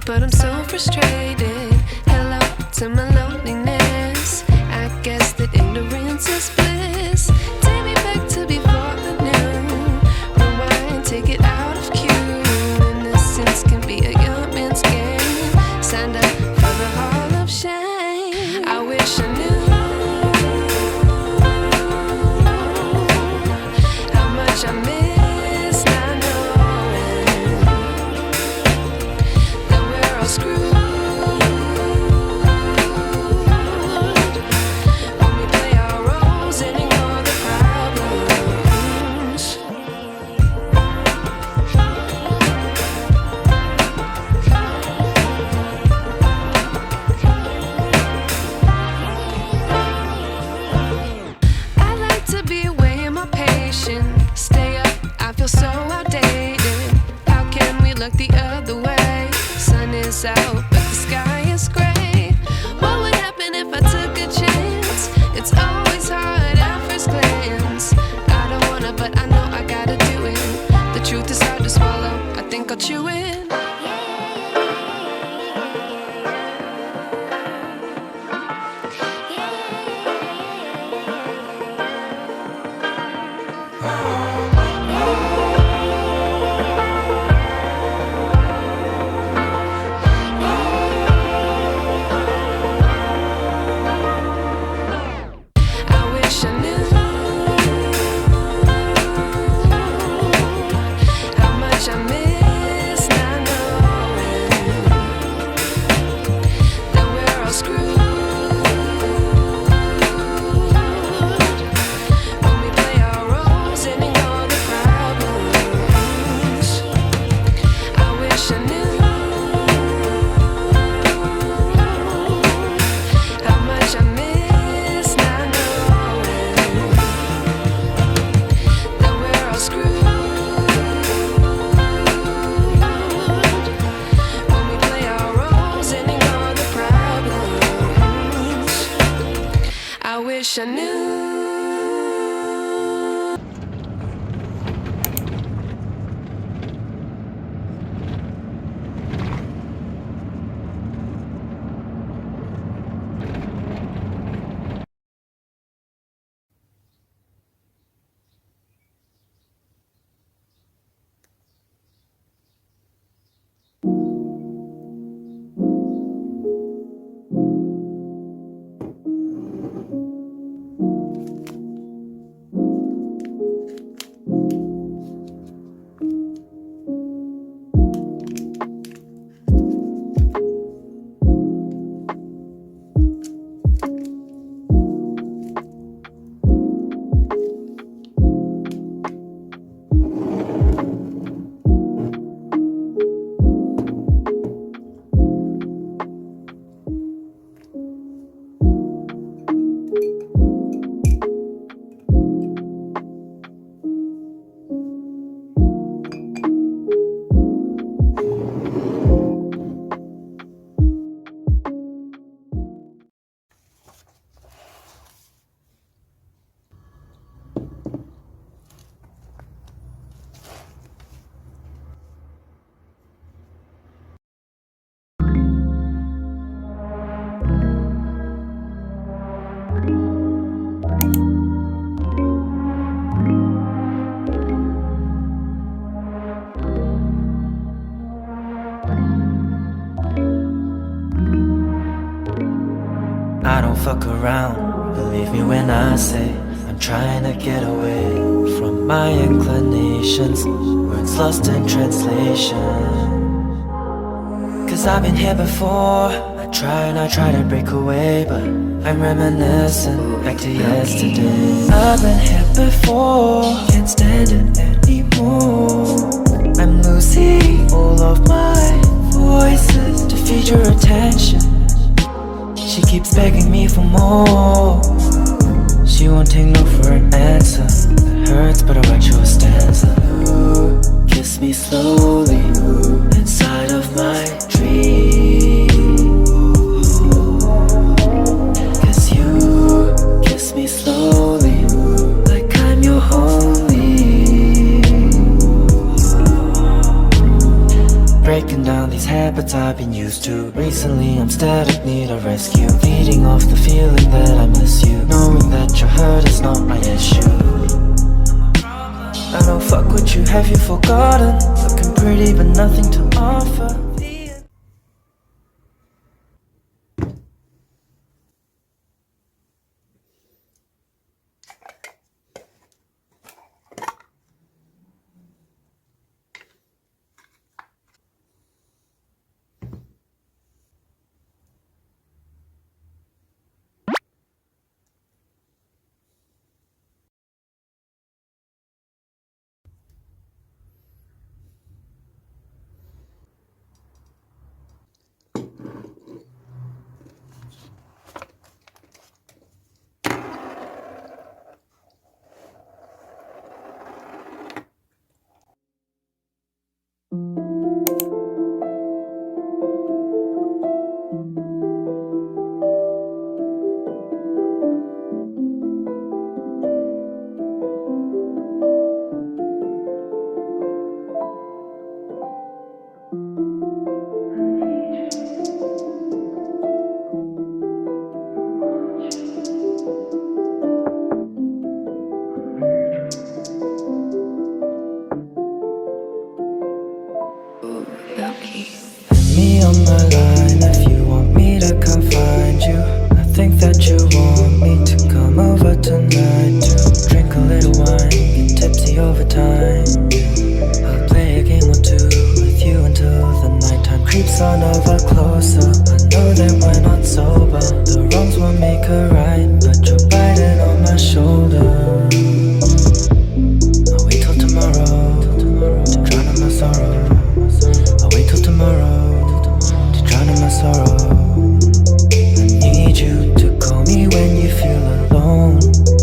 But I'm so frustrated. Hello to my loneliness. I guess that ignorance is bliss. Take me back to before I knew. Rewind, take it out of cue. Innocence can be a young man's game. Signed up for the hall of shame. I wish I knew how much I miss not knowing that we're all screwed when we play our roles and ignore the problems. I like to be away in my patience. Stay up, I feel so outdated. How can we look the other way? Sun is out, but the sky is gray. What would happen if I took a chance? It's always hard at first glance. I don't wanna, but I know I gotta do it. The truth is hard to swallow, I think I'll chew it. I wish I knew how much I miss not knowing that we're all screwed when we play our roles and ignore the problems. I wish I knew how much I miss not knowing that we're all screwed when we play our roles and ignore the problems. I wish I knew. don't fuck around. Believe me when I say I'm trying to get away from my inclinations. Words lost in translation. Cause I've been here before. I try to break away, but I'm reminiscing back to yesterday. I've been here before, can't stand it anymore. I'm losing all of my voices to feed your attention. She keeps begging me for more. She won't take no for an answer. It hurts, but I'll write you a stanza. Kiss me slowly inside of my dream. Cause you kiss me slowly like I'm your homie. Breaking down these habits I've been used to. Recently I'm static, need a rescue. Feeding off the feeling that I miss you. Knowing that your hurt is not my issue. I don't fuck with you, have you forgotten? Looking pretty but nothing to offer. Me on my line if you want me to come find you. I think that you want me to come over tonight to drink a little wine, get tipsy over time. I'll play a game or two with you until the nighttime creeps on over closer. I know that we're not sober, the wrongs won't make her right, but you're biting on my shoulder. I'll wait till tomorrow to drown in my sorrow. I'll wait till tomorrow to drown in my sorrow. I need you to call me when you feel alone.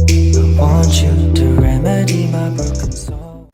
I want you to remedy my broken soul.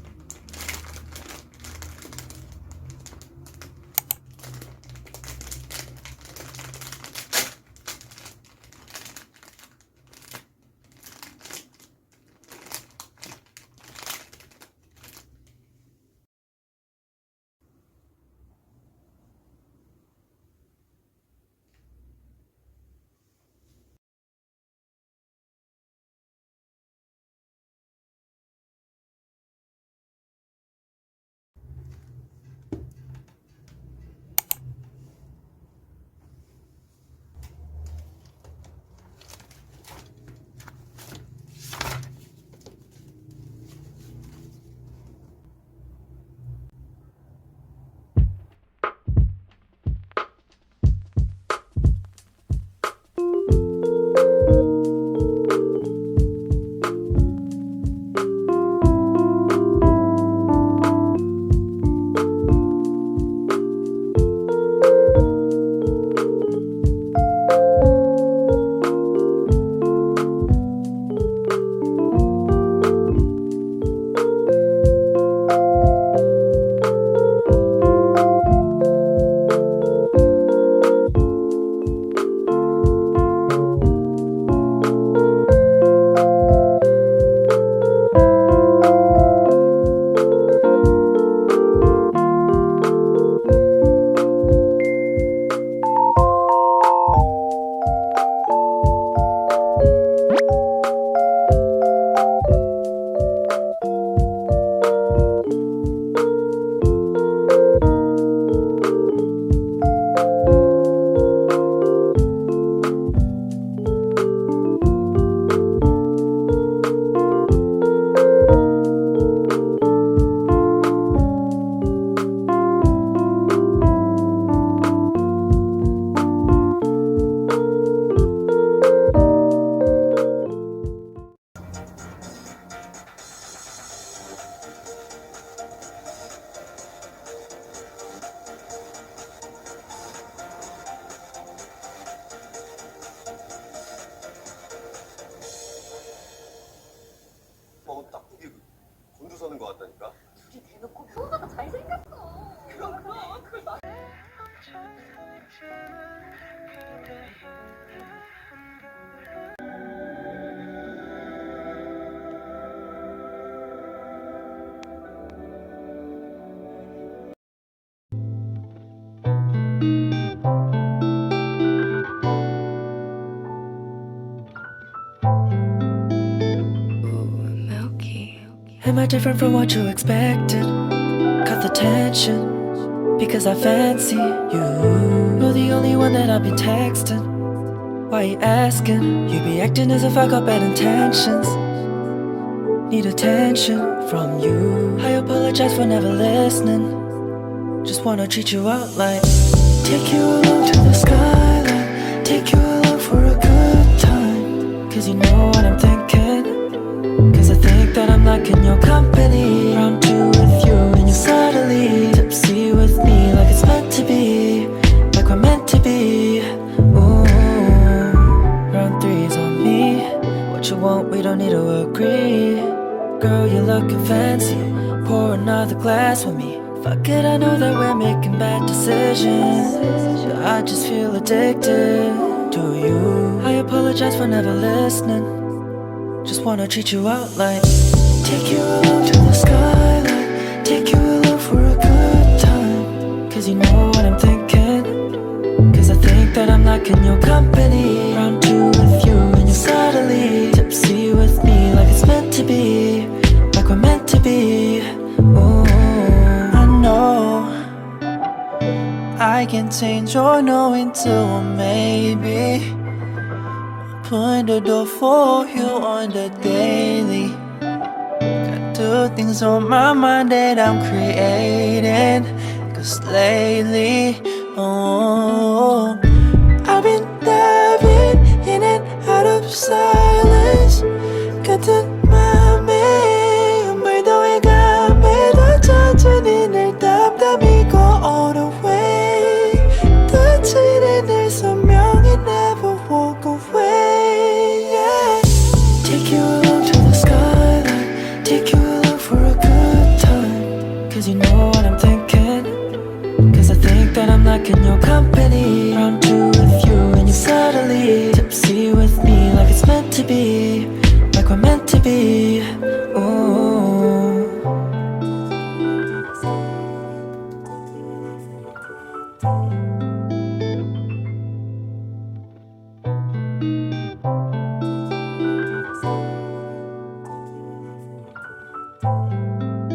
different from what you expected. Cut the tension, because I fancy you. You're the only one that I've been texting. Why you asking? You be acting as if I got bad intentions. Need attention from you. I apologize for never listening. Just wanna treat you out like take you along to the skyline, take you along for a good time. Cause you know what I'm thinking. Cause I think that I'm liking your company. Round two with you and you subtly tipsy with me like it's meant to be, like we're meant to be. Ooh, round three's on me. What you want, we don't need to agree. Girl, you're looking fancy. Pour another glass with me. Fuck it, I know that we're making bad decisions, but I just feel addicted to you. I apologize for never listening. Just wanna treat you out like take you along to the skyline, take you along for a good time. Cause you know what I'm thinking. Cause I think that I'm liking your company. Round two with you and you subtly tipsy with me like it's meant to be, like we're meant to be. Ooh, I know I can change your no into a maybe. Open the door for you on the daily. Got two things on my mind that I'm creating. Cause lately, oh,